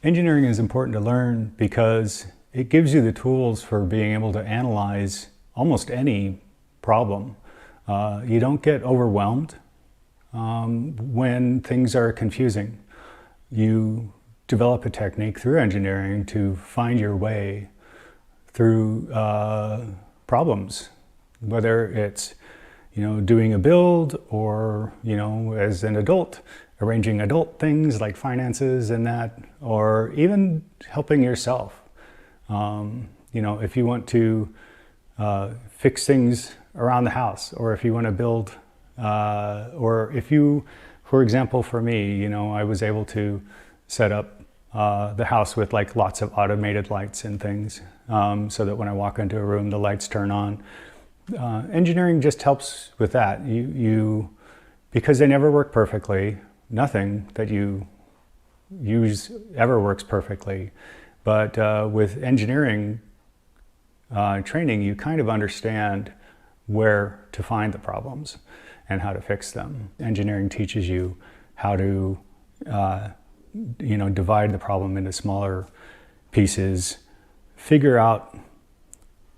Engineering is important to learn because it gives you the tools for being able to analyze almost any problem. You don't get overwhelmed when things are confusing. You develop a technique through engineering to find your way through problems, whether it's doing a build or as an adult arranging adult things like finances and that, or even helping yourself. If you want to fix things around the house, or if you want to build, or if you, for example, for me, I was able to set up the house with like lots of automated lights and things, so that when I walk into a room, the lights turn on. Engineering just helps with that. Because they never work perfectly. Nothing that you use ever works perfectly. But with engineering training, you kind of understand where to find the problems and how to fix them. Engineering teaches you how to divide the problem into smaller pieces, figure out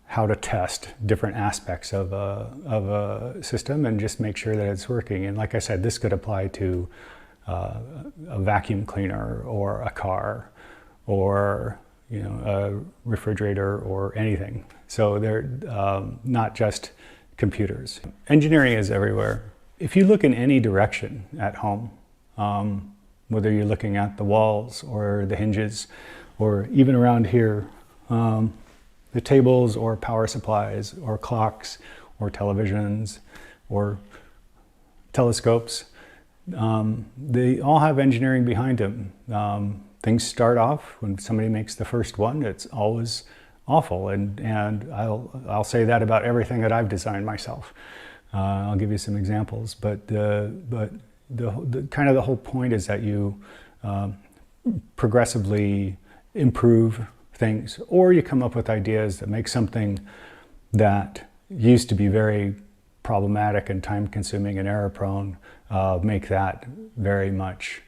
how to test different aspects of a system and just make sure that it's working. And like I said, this could apply to a vacuum cleaner or a car or a refrigerator or anything. So they're not just computers. Engineering is everywhere. If you look in any direction at home, whether you're looking at the walls or the hinges or even around here, the tables or power supplies or clocks or televisions or telescopes, they all have engineering behind them. Things start off when somebody makes the first one, it's always awful, and I'll say that about everything that I've designed myself. I'll give you some examples, but the kind of the whole point is that you progressively improve things, or you come up with ideas that make something that used to be very problematic and time-consuming and error-prone, make that very much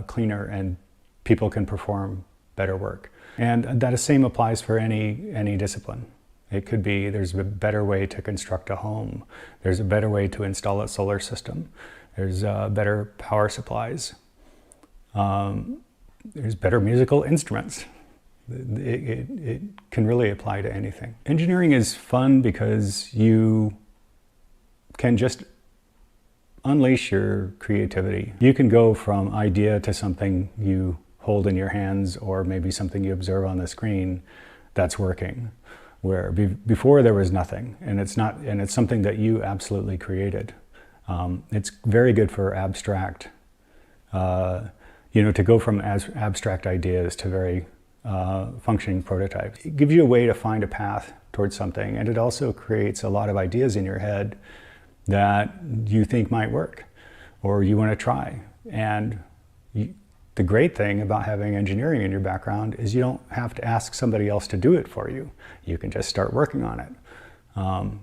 cleaner, and people can perform better work. And that same applies for any discipline. It could be there's a better way to construct a home. There's a better way to install a solar system. There's better power supplies. There's better musical instruments. It can really apply to anything. Engineering is fun because you can just unleash your creativity. You can go from idea to something you hold in your hands, or maybe something you observe on the screen that's working, where before there was nothing, and it's something that you absolutely created. It's very good for abstract, to go from abstract ideas to very functioning prototypes. It gives you a way to find a path towards something, and it also creates a lot of ideas in your head that you think might work or you want to try. And the great thing about having engineering in your background is you don't have to ask somebody else to do it for you. You can just start working on it.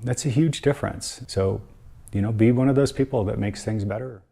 That's a huge difference. So, be one of those people that makes things better.